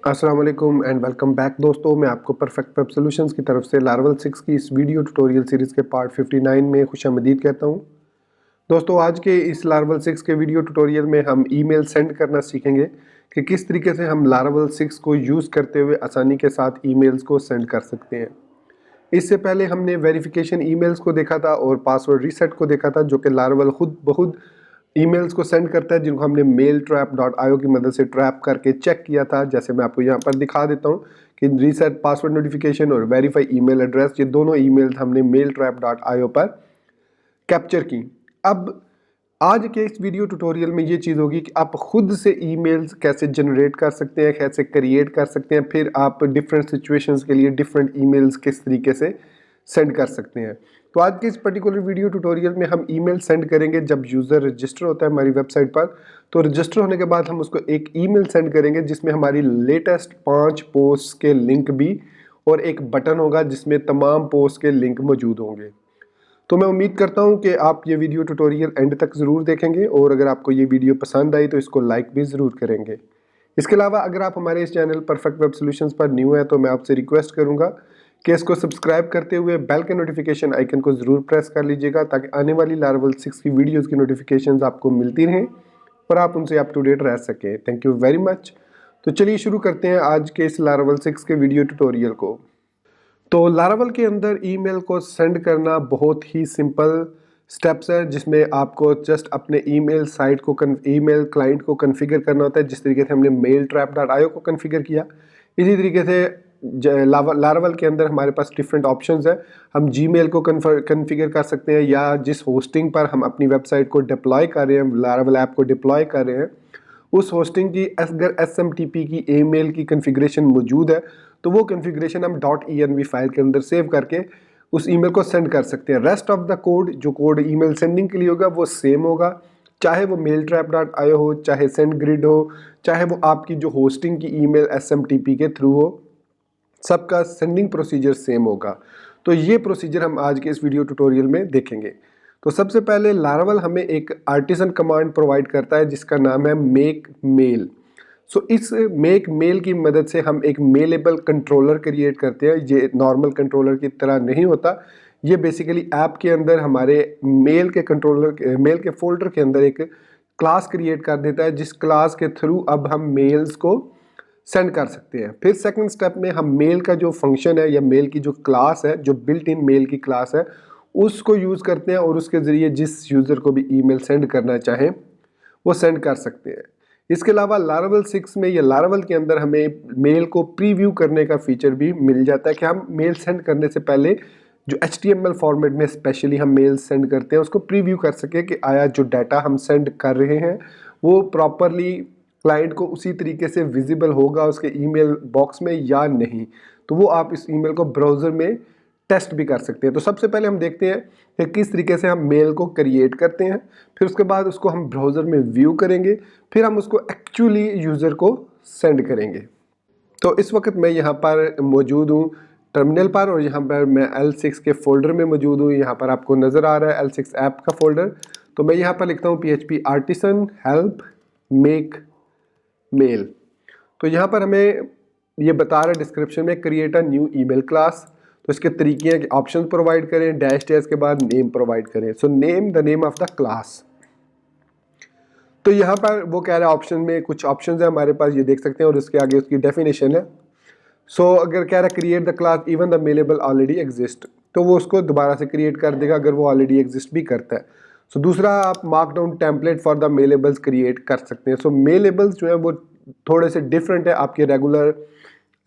अस्सलाम वालेकुम and welcome back दोस्तों। मैं आपको परफेक्ट वेब सॉल्यूशंस की तरफ से लारावल 6 की इस वीडियो ट्यूटोरियल सीरीज़ के पार्ट 59 में खुशामदीद कहता हूं। दोस्तों, आज के इस लारावल 6 के वीडियो ट्यूटोरियल में हम ईमेल सेंड करना सीखेंगे कि किस तरीके से हम लारावल 6 को यूज़ करते हुए आसानी के साथ ईमेल्स को सेंड कर सकते हैं। इससे पहले हमने वेरिफिकेशन ईमेल्स को देखा था और पासवर्ड रीसेट को देखा था, जो कि लारावल खुद बहुत ईमेल्स को सेंड करता है, जिनको हमने mailtrap.io की मदद से ट्रैप करके चेक किया था। जैसे मैं आपको यहाँ पर दिखा देता हूँ कि रीसेट पासवर्ड नोटिफिकेशन और वेरीफाई ईमेल एड्रेस, ये दोनों ईमेल्स हमने mailtrap.io पर कैप्चर की। अब आज के इस वीडियो ट्यूटोरियल में ये चीज़ होगी कि आप खुद से ईमेल्स कैसे जनरेट कर सकते हैं, कैसे क्रिएट कर सकते हैं, फिर आप डिफरेंट सिचुएशंस के लिए डिफरेंट ईमेल्स किस तरीके से सेंड कर सकते हैं। तो आज के इस पर्टिकुलर वीडियो ट्यूटोरियल में हम ईमेल सेंड करेंगे जब यूज़र रजिस्टर होता है हमारी वेबसाइट पर। तो रजिस्टर होने के बाद हम उसको एक ईमेल सेंड करेंगे जिसमें हमारी लेटेस्ट 5 पोस्ट के लिंक भी और एक बटन होगा जिसमें तमाम पोस्ट के लिंक मौजूद होंगे। तो मैं उम्मीद करता हूं कि आप ये वीडियो ट्यूटोरियल एंड तक ज़रूर देखेंगे और अगर आपको ये वीडियो पसंद आई तो इसको लाइक भी ज़रूर करेंगे। इसके अलावा अगर आप हमारे इस चैनल परफेक्ट वेब सॉल्यूशंस पर न्यू है तो मैं आपसे रिक्वेस्ट करूंगा कि इसको सब्सक्राइब करते हुए बेल के नोटिफिकेशन आइकन को ज़रूर प्रेस कर लीजिएगा, ताकि आने वाली लारावल 6 की वीडियोज़ की नोटिफिकेशन आपको मिलती रहें और आप उनसे अप टू डेट रह सकें। Thank you very much. तो चलिए शुरू करते हैं आज के इस लारावल 6 के वीडियो ट्यूटोरियल को। तो लारावल के अंदर ईमेल को सेंड करना बहुत ही सिंपल स्टेप्स है, जिसमें आपको जस्ट अपने ईमेल साइट को ईमेल क्लाइंट को कॉन्फ़िगर करना होता है। जिस तरीके से हमने mailtrap.io को कॉन्फ़िगर किया, इसी तरीके से लारावल के अंदर हमारे पास डिफरेंट ऑप्शंस है। हम जीमेल को कॉन्फ़िगर कर सकते हैं, या जिस होस्टिंग पर हम अपनी वेबसाइट को डिप्लॉय कर रहे हैं, लारावल ऐप को डिप्लॉय कर रहे हैं, उस होस्टिंग की अगर SMTP की ईमेल की कॉन्फ़िगरेशन मौजूद है तो वो कॉन्फ़िगरेशन हम .env फाइल के अंदर सेव करके उस ईमेल को सेंड कर सकते हैं। रेस्ट ऑफ द कोड, जो कोड ईमेल सेंडिंग के लिए होगा, वो सेम होगा, चाहे वो mailtrap.io हो, चाहे SendGrid हो, चाहे वो आपकी जो होस्टिंग की ईमेल SMTP के थ्रू हो, सबका सेंडिंग प्रोसीजर सेम होगा। तो ये प्रोसीजर हम आज के इस वीडियो ट्यूटोरियल में देखेंगे। तो सबसे पहले लारावल हमें एक आर्टिसन कमांड प्रोवाइड करता है जिसका नाम है मेक मेल। सो इस मेक मेल की मदद से हम एक मेलेबल कंट्रोलर क्रिएट करते हैं। ये नॉर्मल कंट्रोलर की तरह नहीं होता, ये बेसिकली ऐप के अंदर हमारे मेल के कंट्रोलर, मेल के फोल्डर के अंदर एक क्लास क्रिएट कर देता है, जिस क्लास के थ्रू अब हम मेल्स को सेंड कर सकते हैं। फिर सेकंड स्टेप में हम मेल का जो फंक्शन है या मेल की जो क्लास है, जो बिल्ट इन मेल की क्लास है, उसको यूज़ करते हैं और उसके ज़रिए जिस यूज़र को भी ईमेल सेंड करना चाहें वो सेंड कर सकते हैं। इसके अलावा लारावल 6 में या लारावल के अंदर हमें मेल को प्रीव्यू करने का फीचर भी मिल जाता है कि हम मेल सेंड करने से पहले जो HTML फॉर्मेट में स्पेशली हम मेल सेंड करते हैं उसको प्रीव्यू कर सके कि आया जो डाटा हम सेंड कर रहे हैं वो प्रॉपरली क्लाइंट को उसी तरीके से विजिबल होगा उसके ईमेल बॉक्स में या नहीं। तो वो आप इस ईमेल को ब्राउज़र में टेस्ट भी कर सकते हैं। तो सबसे पहले हम देखते हैं कि किस तरीके से हम मेल को क्रिएट करते हैं, फिर उसके बाद उसको हम ब्राउज़र में व्यू करेंगे, फिर हम उसको एक्चुअली यूज़र को सेंड करेंगे। तो इस वक्त मैं यहाँ पर मौजूद हूँ टर्मिनल पर और यहाँ पर मैं L6 के फोल्डर में मौजूद हूँ। यहाँ पर आपको नज़र आ रहा है L6 ऐप का फोल्डर। तो मैं यहाँ पर लिखता हूँ PHP artisan help make mail. तो यहाँ पर हमें ये बता रहा है डिस्क्रिप्शन में create a new email class. तो इसके तरीके हैं कि ऑप्शन प्रोवाइड करें, डैश डैश के बाद नेम प्रोवाइड करें। So name the name of the class. तो यहाँ पर वो कह रहा है ऑप्शन में कुछ ऑप्शंस है हमारे पास, ये देख सकते हैं, और इसके आगे उसकी डेफिनेशन है। सो अगर कह रहा है create the class even the malleable already exist, तो वो उसको दोबारा से क्रिएट कर देगा अगर वो ऑलरेडी एग्जिस्ट भी करता है। सो दूसरा, आप markdown template for the mailables create कर सकते हैं। सो मेलेबल्स जो है वो थोड़े से डिफरेंट है आपके रेगुलर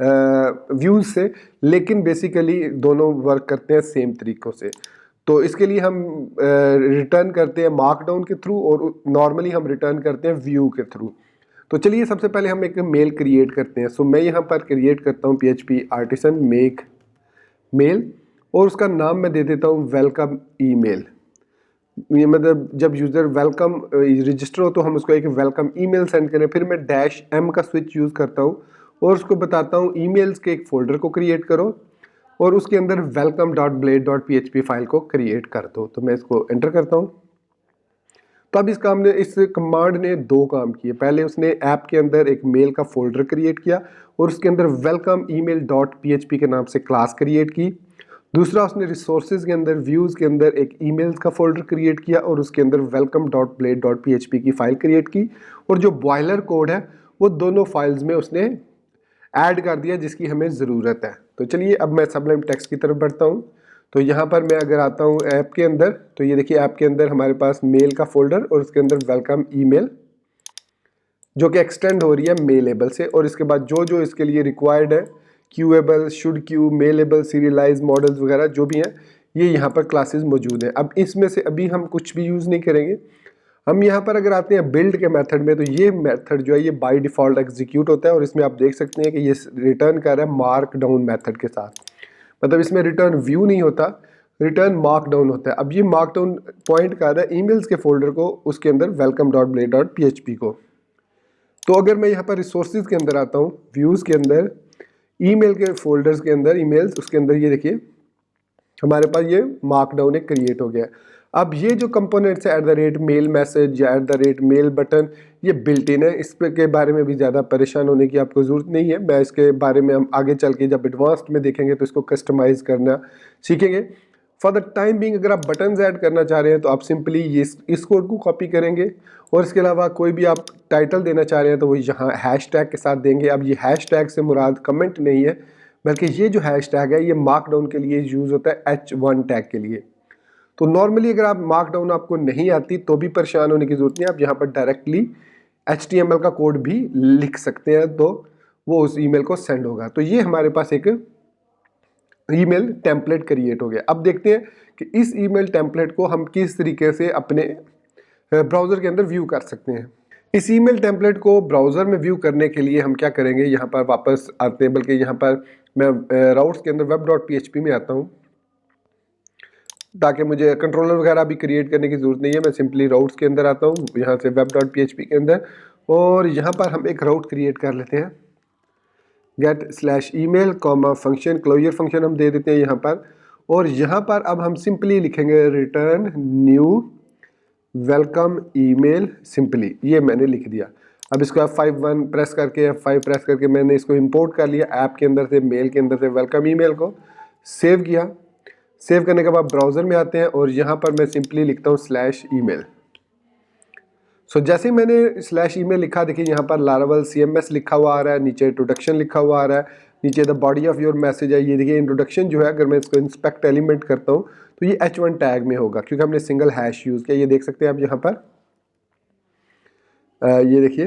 व्यूज़ से, लेकिन बेसिकली दोनों वर्क करते हैं सेम तरीक़ों से। तो इसके लिए हम रिटर्न करते हैं मार्कडाउन के थ्रू और नॉर्मली हम रिटर्न करते हैं व्यू के थ्रू। तो चलिए सबसे पहले हम एक मेल क्रिएट करते हैं। सो मैं यहाँ पर क्रिएट करता हूँ PHP आर्टिसन मेक मेल और उसका नाम मैं दे देता हूँ वेलकम ईमेल। ये मतलब जब यूज़र वेलकम रजिस्टर हो तो हम उसको एक वेलकम ईमेल सेंड करें। फिर मैं -m का स्विच यूज़ करता हूँ और उसको बताता हूँ ईमेल्स के एक फ़ोल्डर को क्रिएट करो और उसके अंदर welcome.blade.php फाइल को क्रिएट कर दो। तो मैं इसको एंटर करता हूँ। तो अब इस कमांड ने दो काम किए। पहले उसने ऐप के अंदर एक मेल का फोल्डर क्रिएट किया और उसके अंदर वेलकम ईमेल डॉट php के नाम से क्लास क्रिएट की। दूसरा, उसने रिसोर्सेज के अंदर व्यूज़ के अंदर एक ईमेल्स का फोल्डर क्रिएट किया और उसके अंदर welcome dot blade dot php की फाइल क्रिएट की। और जो बॉयलर कोड है वो दोनों फाइल्स में उसने ऐड कर दिया जिसकी हमें ज़रूरत है। तो चलिए अब मैं सबलाइम टेक्स्ट की तरफ बढ़ता हूँ। तो यहाँ पर मैं अगर आता हूँ ऐप के अंदर, तो ये देखिए ऐप के अंदर हमारे पास मेल का फोल्डर और उसके अंदर वेलकम ईमेल जो कि एक्सटेंड हो रही है मेलेबल से, और इसके बाद जो जो इसके लिए रिक्वायर्ड है queueable, should queue, mailable, serialize models वगैरह जो भी हैं ये यहाँ पर क्लासेस मौजूद हैं। अब इसमें से अभी हम कुछ भी यूज़ नहीं करेंगे। हम यहाँ पर अगर आते हैं बिल्ड के मेथड में, तो ये मेथड जो है ये बाय डिफ़ॉल्ट एग्जीक्यूट होता है और इसमें आप देख सकते हैं कि ये रिटर्न कर रहा है मार्क डाउन मेथड के साथ। मतलब इसमें रिटर्न व्यू नहीं होता, रिटर्न मार्क डाउन होता है। अब ये मार्क डाउन पॉइंट कर रहा है ईमेल्स के फोल्डर को, उसके अंदर welcome dot blade dot php को। तो अगर मैं यहाँ पर रिसोर्सेज के अंदर आता हूँ, व्यूज़ के अंदर, ईमेल के फोल्डर्स के अंदर ईमेल्स, उसके अंदर ये देखिए हमारे पास ये मार्कडाउन एक क्रिएट हो गया। अब ये जो कंपोनेंट्स है @मेल मैसेज या @मेल बटन, ये बिल्ट इन है, इस के बारे में भी ज़्यादा परेशान होने की आपको ज़रूरत नहीं है। मैं इसके बारे में हम आगे चल के जब एडवांस्ड में देखेंगे तो इसको कस्टमाइज़ करना सीखेंगे। फॉर द टाइम बिंग अगर आप बटन्स ऐड करना चाह रहे हैं तो आप सिंपली ये इस कोड को कॉपी करेंगे और इसके अलावा कोई भी आप टाइटल देना चाह रहे हैं तो वो यहाँ हैशटैग के साथ देंगे। अब ये हैशटैग से मुराद कमेंट नहीं है, बल्कि ये जो हैशटैग है ये मार्कडाउन के लिए यूज़ होता है H1 टैग के लिए। तो नॉर्मली अगर आप मार्कडाउन आपको नहीं आती तो भी परेशान होने की ज़रूरत नहीं है, आप यहाँ पर डायरेक्टली HTML का कोड भी लिख सकते हैं तो वो उस ईमेल को सेंड होगा। तो ये हमारे पास एक ईमेल टेम्पलेट क्रिएट हो गया। अब देखते हैं कि इस ईमेल टेम्पलेट को हम किस तरीके से अपने ब्राउज़र के अंदर व्यू कर सकते हैं। इस ईमेल टेम्पलेट को ब्राउज़र में व्यू करने के लिए हम क्या करेंगे, यहाँ पर वापस आते हैं, बल्कि यहाँ पर मैं राउट्स के अंदर web.php में आता हूँ ताकि मुझे कंट्रोलर वगैरह भी क्रिएट करने की ज़रूरत नहीं है। मैं सिंपली राउट्स के अंदर आता हूँ, यहाँ से web.php के अंदर, और यहाँ पर हम एक राउट क्रिएट कर लेते हैं get/email फंक्शन, क्लोजर फंक्शन हम दे देते हैं यहाँ पर। और यहाँ पर अब हम सिंपली लिखेंगे return new welcome email simply, ये मैंने लिख दिया। अब इसको F5 प्रेस करके F5 प्रेस करके मैंने इसको इंपोर्ट कर लिया ऐप के अंदर से, मेल के अंदर से वेलकम ईमेल को सेव किया। सेव करने के बाद ब्राउज़र में आते हैं और यहाँ पर मैं सिंपली लिखता हूँ /email। सो जैसे ही मैंने /email लिखा, देखिए यहाँ पर लारावल CMS लिखा हुआ आ रहा है, नीचे इंट्रोडक्शन लिखा हुआ आ रहा है, नीचे the body of your message है। ये देखिए इंट्रोडक्शन जो है, अगर मैं इसको इंस्पेक्ट एलिमेंट करता हूँ तो ये H1 टैग में होगा क्योंकि हमने सिंगल हैश यूज़ किया। ये देख सकते हैं आप यहाँ पर, ये देखिए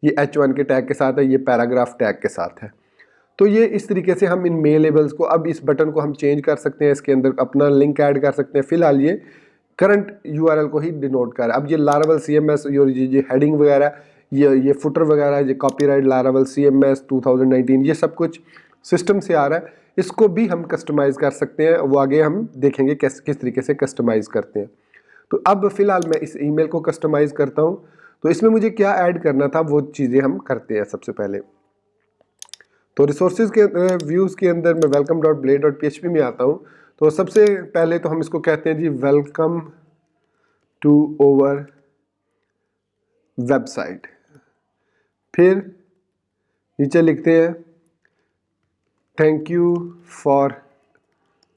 ये H1 के टैग के साथ है, ये पैराग्राफ टैग के साथ है। तो ये इस तरीके से हम इन मेल लेबल्स को, अब इस बटन को हम चेंज कर सकते हैं, इसके अंदर अपना लिंक ऐड कर सकते हैं। फिलहाल ये करंट URL को ही डिनोट कर रहा है। अब ये लारावल CMS और ये हेडिंग वगैरह, ये फुटर वगैरह, ये कॉपीराइट लारावल CMS 2019, ये सब कुछ सिस्टम से आ रहा है। इसको भी हम कस्टमाइज़ कर सकते हैं, वो आगे हम देखेंगे किस तरीके से कस्टमाइज़ करते हैं। तो अब फिलहाल मैं इस ईमेल को कस्टमाइज़ करता हूँ। तो इसमें मुझे क्या ऐड करना था वो चीज़ें हम करते हैं। सबसे पहले तो रिसोर्सेज के व्यूज़ के अंदर मैं welcome dot blade dot php में आता हूँ। तो सबसे पहले तो हम इसको कहते हैं जी वेलकम टू ओवर वेबसाइट। फिर नीचे लिखते हैं thank you for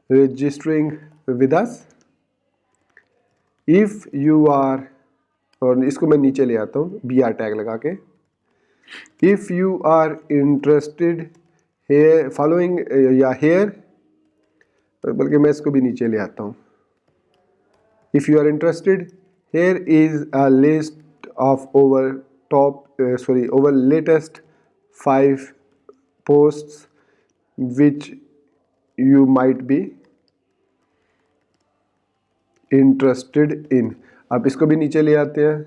registering with us if you are, और इसको मैं नीचे ले आता हूँ BR टैग लगा के, if you are interested here following या हेयर, बल्कि मैं इसको भी नीचे ले आता हूँ, if you are interested here is a list of our latest 5 posts which you might be interested in. अब इसको भी नीचे ले आते हैं,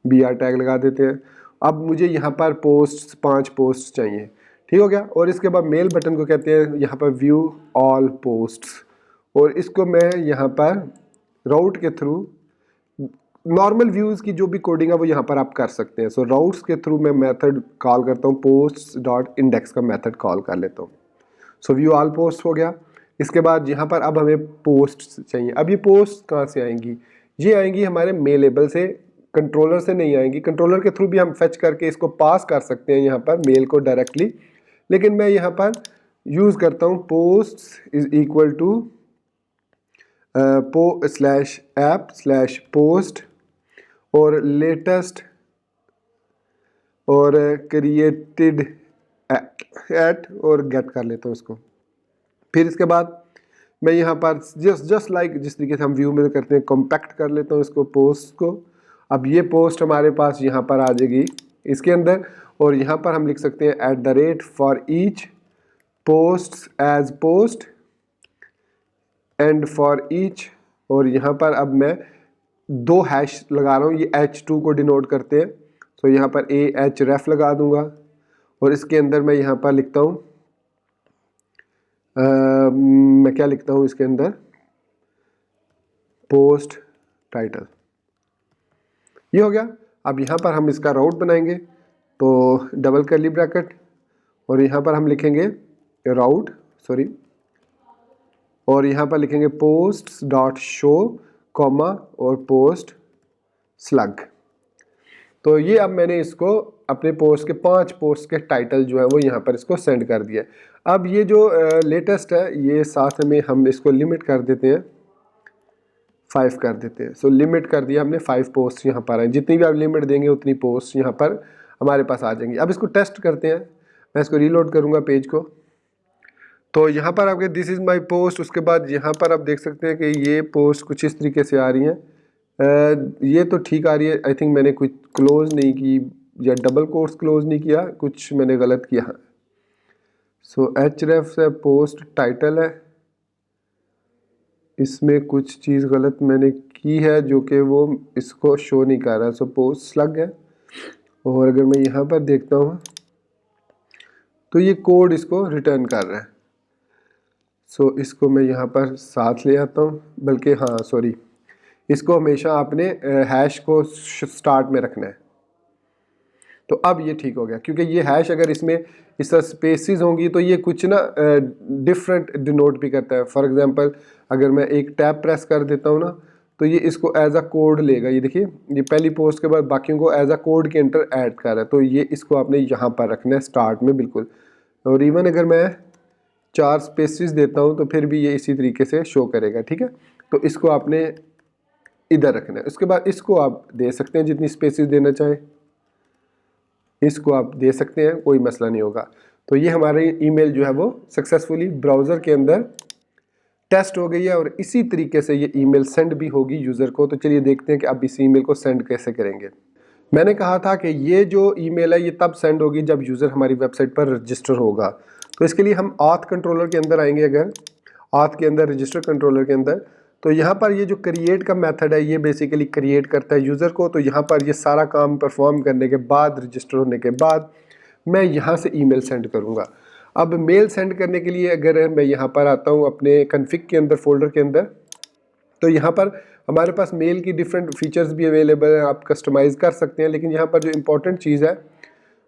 BR टैग लगा देते हैं। अब मुझे यहाँ पर 5 पोस्ट्स चाहिए, ठीक हो गया। और इसके बाद मेल बटन को कहते हैं यहाँ पर व्यू ऑल पोस्ट्स, और इसको मैं यहाँ पर राउट के थ्रू, नॉर्मल व्यूज़ की जो भी कोडिंग है वो यहाँ पर आप कर सकते हैं। सो राउट्स के थ्रू मैं मेथड कॉल करता हूँ, posts.index का मेथड कॉल कर लेता हूँ। सो व्यू ऑल पोस्ट हो गया। इसके बाद यहाँ पर अब हमें पोस्ट चाहिए। अब ये पोस्ट कहाँ से आएंगी? ये आएंगी हमारे मेलेबल से, कंट्रोलर से नहीं आएंगी। कंट्रोलर के थ्रू भी हम फेच करके इसको पास कर सकते हैं यहाँ पर मेल को डायरेक्टली, लेकिन मैं यहाँ पर यूज़ करता हूँ post is equal to /app/post और लेटेस्ट और क्रिएटेड एट और गेट कर लेता हूँ इसको। फिर इसके बाद मैं यहाँ पर जस्ट लाइक जिस तरीके से हम व्यू में करते हैं कॉम्पैक्ट कर लेता हूँ इसको, पोस्ट को। अब ये पोस्ट हमारे पास यहाँ पर आ जाएगी इसके अंदर, और यहाँ पर हम लिख सकते हैं @for each posts as post and for each, और यहाँ पर अब मैं 2 हैश लगा रहा हूँ, ये H2 को डिनोट करते हैं। तो यहाँ पर AHREF लगा दूंगा और इसके अंदर मैं यहाँ पर लिखता हूँ मैं क्या लिखता हूँ इसके अंदर, पोस्ट टाइटल। ये हो गया। अब यहाँ पर हम इसका राउट बनाएंगे, तो डबल कर्ली ब्रैकेट और यहाँ पर हम लिखेंगे राउट और यहाँ पर लिखेंगे posts.show कॉमा और पोस्ट स्लग। तो ये अब मैंने इसको अपने पोस्ट के 5 पोस्ट के टाइटल जो है वो यहाँ पर इसको सेंड कर दिया। अब ये जो लेटेस्ट है ये साथ में हम इसको लिमिट कर देते हैं, 5 कर देते हैं। सो लिमिट कर दिया हमने, 5 पोस्ट यहाँ पर आए। जितनी भी आप लिमिट देंगे उतनी पोस्ट यहाँ पर हमारे पास आ जाएंगी। अब इसको टेस्ट करते हैं। मैं इसको रीलोड करूँगा पेज को, तो यहाँ पर आपके दिस इज़ माय पोस्ट। उसके बाद यहाँ पर आप देख सकते हैं कि ये पोस्ट कुछ इस तरीके से आ रही हैं। ये तो ठीक आ रही है। आई थिंक मैंने कुछ क्लोज नहीं की या डबल कोट्स क्लोज नहीं किया, कुछ मैंने गलत किया। सो href से पोस्ट टाइटल है, इसमें कुछ चीज़ गलत मैंने की है जो कि वो इसको शो नहीं कर रहा। सो पोस्ट स्लग है, और अगर मैं यहाँ पर देखता हूँ तो ये कोड इसको रिटर्न कर रहा है। सो इसको मैं यहाँ पर साथ ले आता हूँ, बल्कि हाँ सॉरी, इसको हमेशा आपने हैश को स्टार्ट में रखना है। तो अब ये ठीक हो गया, क्योंकि ये हैश अगर इसमें इस तरह स्पेसिस होंगी तो ये कुछ ना डिफरेंट डिनोट भी करता है। फॉर एग्जांपल अगर मैं एक टैब प्रेस कर देता हूँ ना, तो ये इसको एज अ कोड लेगा। ये देखिए, ये पहली पोस्ट के बाद बाकियों को एज अ कोड के अंदर ऐड कर रहा है। तो ये इसको आपने यहाँ पर रखना है स्टार्ट में बिल्कुल। और इवन अगर मैं 4 स्पेसिस देता हूँ तो फिर भी ये इसी तरीके से शो करेगा। ठीक है, तो इसको आपने इधर रखना है। उसके बाद इसको आप दे सकते हैं जितनी स्पेसिस देना चाहें, इसको आप दे सकते हैं, कोई मसला नहीं होगा। तो ये हमारी ईमेल जो है वो सक्सेसफुली ब्राउज़र के अंदर टेस्ट हो गई है, और इसी तरीके से ये ईमेल सेंड भी होगी यूज़र को। तो चलिए देखते हैं कि अब इस ईमेल को सेंड कैसे करेंगे। मैंने कहा था कि ये जो ईमेल है ये तब सेंड होगी जब यूज़र हमारी वेबसाइट पर रजिस्टर होगा। तो इसके लिए हम ऑथ कंट्रोलर के अंदर आएंगे। अगर ऑथ के अंदर रजिस्टर कंट्रोलर के अंदर, तो यहाँ पर ये जो क्रिएट का मेथड है ये बेसिकली क्रिएट करता है यूज़र को। तो यहाँ पर ये सारा काम परफॉर्म करने के बाद, रजिस्टर होने के बाद मैं यहाँ से ईमेल सेंड करूँगा। अब मेल सेंड करने के लिए अगर मैं यहाँ पर आता हूँ अपने कॉन्फ़िग के अंदर, फोल्डर के अंदर, तो यहाँ पर हमारे पास मेल की डिफरेंट फीचर्स भी अवेलेबल हैं, आप कस्टमाइज़ कर सकते हैं। लेकिन यहाँ पर जो इम्पोर्टेंट चीज़ है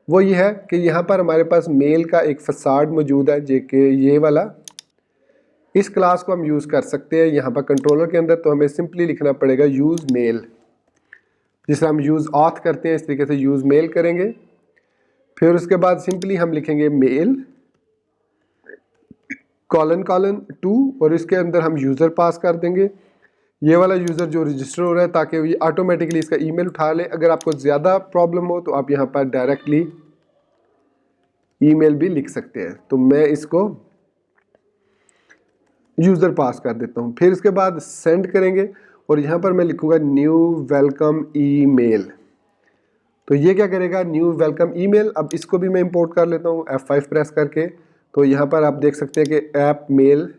वो ये है कि यहाँ पर हमारे पास मेल का एक फसाड मौजूद है, जो कि ये वाला, इस क्लास को हम यूज़ कर सकते हैं यहाँ पर कंट्रोलर के अंदर। तो हमें सिंपली लिखना पड़ेगा यूज़ मेल, जिसे हम यूज़ ऑथ करते हैं इस तरीके से यूज़ मेल करेंगे। फिर उसके बाद सिंपली हम लिखेंगे मेल ::, और इसके अंदर हम यूज़र पास कर देंगे, ये वाला यूज़र जो रजिस्टर हो रहा है, ताकि ये ऑटोमेटिकली इसका ईमेल उठा ले। अगर आपको ज़्यादा प्रॉब्लम हो तो आप यहाँ पर डायरेक्टली ईमेल भी लिख सकते हैं। तो मैं इसको यूज़र पास कर देता हूँ। फिर इसके बाद सेंड करेंगे, और यहाँ पर मैं लिखूँगा न्यू वेलकम ईमेल। तो ये क्या करेगा, न्यू वेलकम ईमेल। अब इसको भी मैं इंपोर्ट कर लेता हूँ F5 प्रेस करके। तो यहाँ पर आप देख सकते हैं कि app mail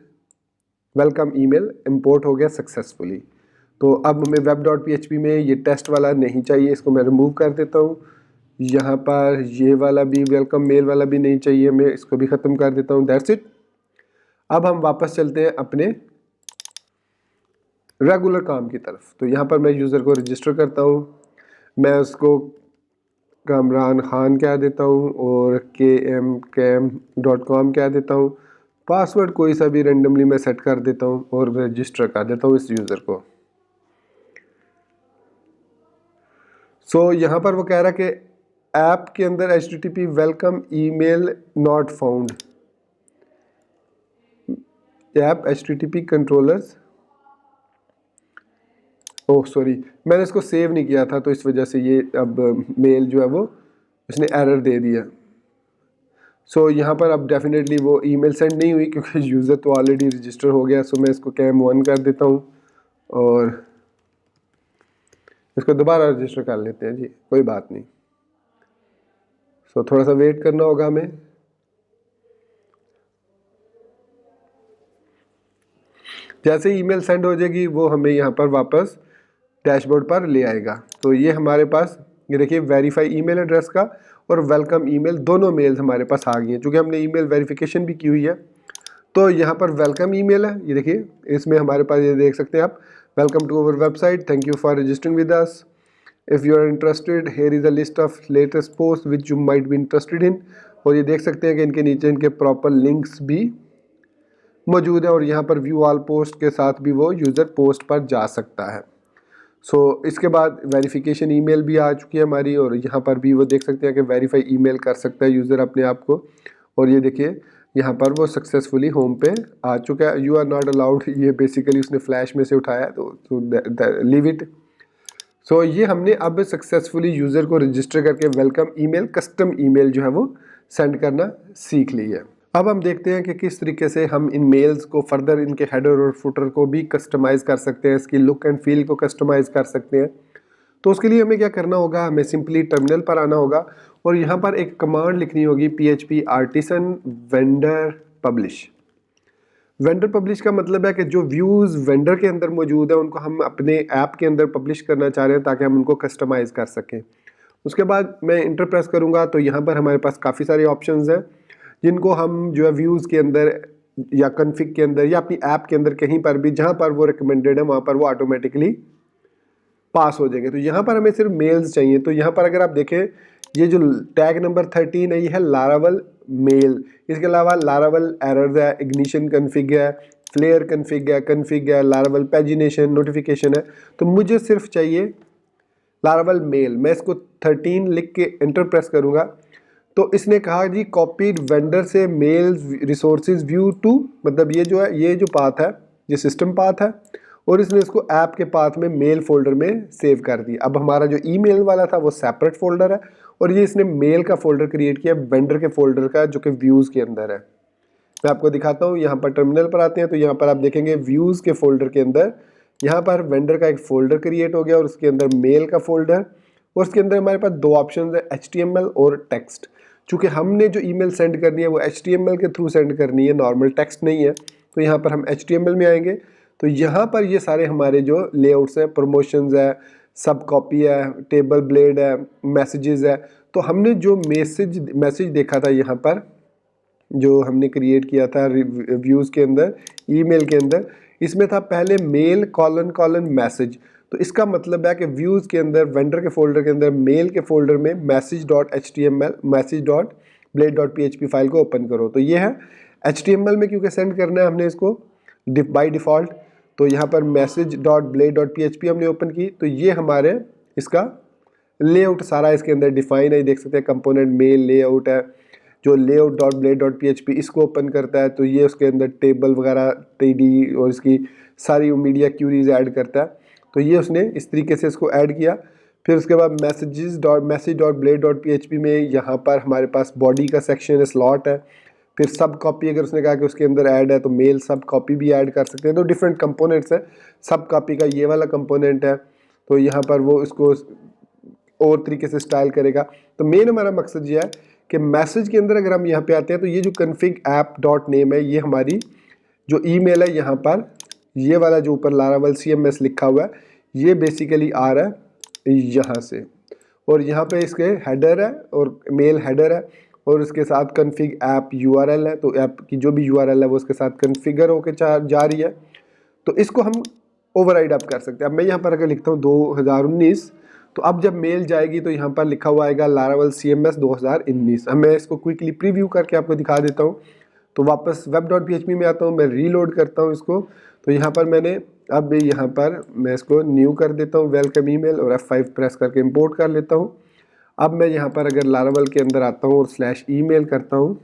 welcome email import हो गया सक्सेसफुली। तो अब हमें web.php में ये टेस्ट वाला नहीं चाहिए, इसको मैं रिमूव कर देता हूँ। यहाँ पर ये वाला भी वेलकम मेल वाला भी नहीं चाहिए, मैं इसको भी ख़त्म कर देता हूँ। That's it. अब हम वापस चलते हैं अपने रेगुलर काम की तरफ। तो यहाँ पर मैं यूज़र को रजिस्टर करता हूँ, मैं उसको कामरान खान कह देता हूँ और kmcam.com कह देता हूँ। पासवर्ड कोई सा भी रेंडमली मैं सेट कर देता हूँ और रजिस्टर कर देता हूँ इस यूज़र को। सो यहाँ पर वो कह रहा है कि ऐप के अंदर HTTP welcome email not found, app HTTP controllers, oh sorry मैंने इसको सेव नहीं किया था तो इस वजह से ये अब मेल जो है वो उसने एरर दे दिया। सो यहाँ पर अब डेफिनेटली वो ईमेल सेंड नहीं हुई क्योंकि यूज़र तो ऑलरेडी रजिस्टर हो गया। सो मैं इसको कैम 1 कर देता हूँ और इसको दोबारा रजिस्टर कर लेते हैं जी, कोई बात नहीं। सो थोड़ा सा वेट करना होगा हमें। जैसे ईमेल सेंड हो जाएगी वो हमें यहाँ पर वापस डैशबोर्ड पर ले आएगा। तो ये हमारे पास ये देखिए वेरीफाई ईमेल एड्रेस का और वेलकम ईमेल दोनों मेल्स हमारे पास आ गई हैं, क्योंकि हमने ईमेल वेरिफिकेशन भी की हुई है। तो यहाँ पर वेलकम ईमेल है, ये देखिए इसमें हमारे पास ये देख सकते हैं आप, welcome to our website, thank you for registering with us, if you are interested here is a list of latest post which you might be interested in. और ये देख सकते हैं कि इनके नीचे इनके प्रॉपर लिंक्स भी मौजूद है और यहाँ पर व्यू ऑल पोस्ट के साथ भी वो यूज़र पोस्ट पर जा सकता है। सो इसके बाद वेरिफिकेशन ईमेल भी आ चुकी है हमारी और यहाँ पर भी वो देख सकते हैं कि वेरीफाई ईमेल कर सकता है यूज़र अपने आप को। और ये देखिए यहाँ पर वो सक्सेसफुली होम पे आ चुका है। यू आर नॉट अलाउड, ये बेसिकली उसने फ्लैश में से उठाया तो लीव इट। सो ये हमने अब सक्सेसफुली यूज़र को रजिस्टर करके वेलकम ईमेल, कस्टम ईमेल जो है वो सेंड करना सीख ली है। अब हम देखते हैं कि किस तरीके से हम इन मेल्स को फर्दर इनके हेडर और फुटर को भी कस्टमाइज़ कर सकते हैं, इसकी लुक एंड फील को कस्टमाइज़ कर सकते हैं। तो उसके लिए हमें क्या करना होगा, हमें सिंपली टर्मिनल पर आना होगा और यहाँ पर एक कमांड लिखनी होगी PHP artisan vendor publish. Vendor publish का मतलब है कि जो व्यूज़ वेंडर के अंदर मौजूद है उनको हम अपने ऐप के अंदर पब्लिश करना चाह रहे हैं ताकि हम उनको कस्टमाइज़ कर सकें। उसके बाद मैं इंटर प्रेस करूँगा तो यहाँ पर हमारे पास काफ़ी सारे ऑप्शंस हैं जिनको हम जो है व्यूज़ के अंदर या कन्फिग के अंदर या अपनी ऐप के अंदर कहीं पर भी जहाँ पर वो रिकमेंडेड है वहाँ पर वो ऑटोमेटिकली पास हो जाएंगे। तो यहाँ पर हमें सिर्फ मेल्स चाहिए। तो यहाँ पर अगर आप देखें ये जो टैग नंबर 13 है ये है लारावल मेल, इसके अलावा लारावल एरर्स है, इग्निशन कन्फिग है, फ्लेयर कन्फिग है, लारावल पैजिनेशन नोटिफिकेशन है। तो मुझे सिर्फ चाहिए लारावल मेल। मैं इसको 13 लिख के इंटर प्रेस करूँगा तो इसने कहा जी कॉपीड वेंडर से मेल्स रिसोर्सेज व्यू टू, मतलब ये जो है ये जो पाथ है ये सिस्टम पाथ है और इसने इसको ऐप के पाथ में मेल फोल्डर में सेव कर दिया। अब हमारा जो ईमेल वाला था वो सेपरेट फोल्डर है और ये इसने मेल का फोल्डर क्रिएट किया वेंडर के फोल्डर का जो कि व्यूज़ के अंदर है। मैं आपको दिखाता हूँ, यहाँ पर टर्मिनल पर आते हैं तो यहाँ पर आप देखेंगे व्यूज़ के फोल्डर के अंदर यहाँ पर वेंडर का एक फ़ोल्डर क्रिएट हो गया और उसके अंदर मेल का फोल्डर और उसके अंदर हमारे पास दो ऑप्शन है HTML और टेक्स्ट। चूँकि हमने जो ईमेल सेंड करनी है वो HTML के थ्रू सेंड करनी है, नॉर्मल टेक्स्ट नहीं है। तो यहाँ पर हम HTML में आएंगे तो यहाँ पर ये सारे हमारे जो लेआउट्स हैं, प्रमोशंस है, सब कॉपी है, टेबल ब्लेड है, मैसेजेस है। तो हमने जो मैसेज देखा था यहाँ पर जो हमने क्रिएट किया था व्यूज़ के अंदर ईमेल के अंदर, इसमें था पहले मेल कॉलन मैसेज। तो इसका मतलब है कि व्यूज़ के अंदर वेंडर के फोल्डर के अंदर मेल के फोल्डर में message.html message.blade.php फाइल को ओपन करो। तो ये है HTML में क्योंकि सेंड करना है हमने इसको बाय डिफ़ॉल्ट। तो यहाँ पर message.blade.php हमने ओपन की तो ये हमारे इसका लेआउट सारा इसके अंदर डिफाइन है, देख सकते हैं कंपोनेंट मेल लेआउट है जो layout.blade.php इसको ओपन करता है। तो ये उसके अंदर टेबल वगैरह TD और इसकी सारी मीडिया क्यूरीज ऐड करता है। तो ये उसने इस तरीके से इसको ऐड किया। फिर उसके बाद message.blade.php में यहाँ पर हमारे पास बॉडी का सेक्शन है, स्लॉट है। फिर सब कॉपी अगर उसने कहा कि उसके अंदर ऐड है तो मेल सब कॉपी भी ऐड कर सकते हैं। तो डिफरेंट कंपोनेंट्स है। सब कॉपी का ये वाला कंपोनेंट है तो यहाँ पर वो इसको और तरीके से स्टाइल करेगा। तो मेन हमारा मकसद ये है कि मैसेज के अंदर अगर हम यहाँ पे आते हैं तो ये जो config app डॉट नेम है ये हमारी जो ईमेल है, यहाँ पर ये वाला जो ऊपर लारावल CMS लिखा हुआ है ये बेसिकली आ रहा है यहाँ से और यहाँ पे इसके हेडर है और मेल हेडर है और उसके साथ config app URL है। तो ऐप की जो भी URL है वो उसके साथ कन्फिगर होकर जा रही है। तो इसको हम ओवरराइड अप कर सकते हैं। अब मैं यहाँ पर अगर लिखता हूँ 2019 तो अब जब मेल जाएगी तो यहाँ पर लिखा हुआ आएगा लारावल CMS 2019। अब मैं इसको क्विकली प्रीव्यू करके आपको दिखा देता हूँ। तो वापस web.php में आता हूँ, मैं रीलोड करता हूँ इसको। तो यहाँ पर मैंने अब यहाँ पर मैं इसको न्यू कर देता हूँ वेलकम ईमेल और F5 प्रेस करके इंपोर्ट कर लेता हूँ। अब मैं यहाँ पर अगर लारावल के अंदर आता हूँ और /email करता हूँ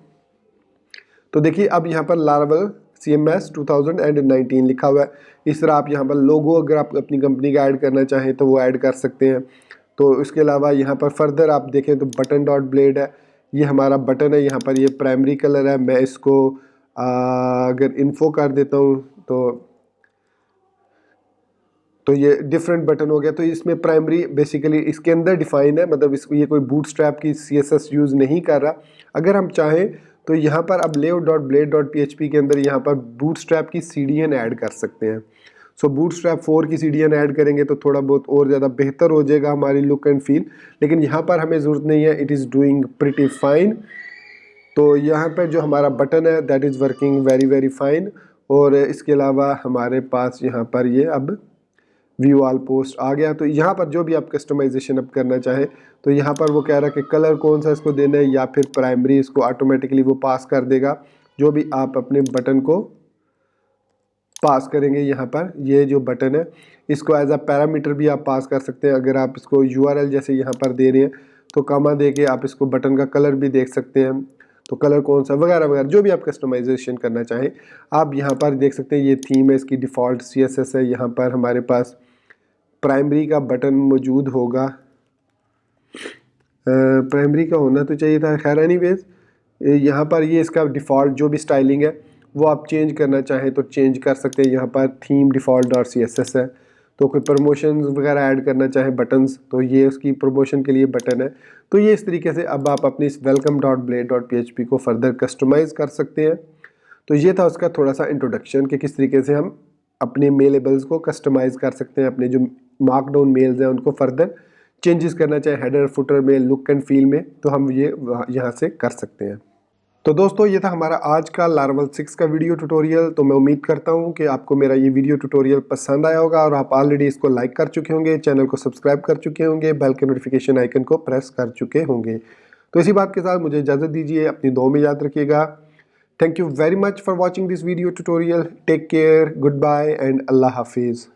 तो देखिए अब यहाँ पर लारावल CMS 2019 लिखा हुआ है। इस तरह आप यहाँ पर लोगो अगर आप अपनी कंपनी का ऐड करना चाहें तो वो ऐड कर सकते हैं। तो इसके अलावा यहाँ पर फर्दर आप देखें तो बटन डॉट ब्लेड है, ये हमारा बटन है, यहाँ पर ये प्राइमरी कलर है। मैं इसको अगर इन्फो कर देता हूँ तो ये डिफरेंट बटन हो गया। तो इसमें प्राइमरी बेसिकली इसके अंदर डिफाइन है, मतलब इसको ये कोई बूटस्ट्रैप की CSS यूज़ नहीं कर रहा। अगर हम चाहें तो यहाँ पर अब layout.blade.php के अंदर यहाँ पर बूटस्ट्रैप की CDN ऐड कर सकते हैं। सो बूटस्ट्रैप 4 की CDN ऐड करेंगे तो थोड़ा बहुत और ज़्यादा बेहतर हो जाएगा हमारी लुक एंड फील, लेकिन यहाँ पर हमें ज़रूरत नहीं है, it is doing pretty fine. तो यहाँ पर जो हमारा बटन है that is working very fine. और इसके अलावा हमारे पास यहाँ पर ये अब व्यू ऑल पोस्ट आ गया। तो यहाँ पर जो भी आप कस्टमाइजेशन अब करना चाहें तो यहाँ पर वो कह रहा है कि कलर कौन सा इसको देना है या फिर प्राइमरी, इसको ऑटोमेटिकली वो पास कर देगा जो भी आप अपने बटन को पास करेंगे। यहाँ पर ये जो बटन है इसको एज अ पैरामीटर भी आप पास कर सकते हैं। अगर आप इसको URL जैसे यहाँ पर दे रहे हैं तो कामा दे के आप इसको बटन का कलर भी देख सकते हैं, तो कलर कौन सा वगैरह वगैरह जो भी आप कस्टमाइजेशन करना चाहें आप यहाँ पर देख सकते हैं। ये थीम है, इसकी डिफ़ॉल्ट CSS है। यहाँ पर हमारे पास प्राइमरी का बटन मौजूद होगा, प्राइमरी का होना तो चाहिए था, खैर एनीवेज यहाँ पर ये इसका डिफ़ॉल्ट जो भी स्टाइलिंग है वो आप चेंज करना चाहें तो चेंज कर सकते हैं। यहाँ पर थीम default.css है। तो कोई प्रमोशन वगैरह ऐड करना चाहें बटन्स तो ये उसकी प्रमोशन के लिए बटन है। तो ये इस तरीके से अब आप अपनी इस welcome.blade.php को फर्दर कस्टमाइज़ कर सकते हैं। तो ये था उसका थोड़ा सा इंट्रोडक्शन कि किस तरीके से हम अपने मेलेबल्स को कस्टमाइज़ कर सकते हैं, अपने जो मार्कडाउन मेल्स हैं उनको फर्दर चेंजेस करना चाहे हेडर फुटर में, लुक एंड फील में, तो हम ये यहाँ से कर सकते हैं। तो दोस्तों ये था हमारा आज का लारावल 6 का वीडियो ट्यूटोरियल। तो मैं उम्मीद करता हूँ कि आपको मेरा ये वीडियो ट्यूटोरियल पसंद आया होगा और आप ऑलरेडी इसको लाइक कर चुके होंगे, चैनल को सब्सक्राइब कर चुके होंगे, बेल के नोटिफिकेशन आइकन को प्रेस कर चुके होंगे। तो इसी बात के साथ मुझे इजाज़त दीजिए, अपनी दुआ में याद रखिएगा। Thank you very much for watching this video tutorial. Take care, goodbye and Allah Hafiz.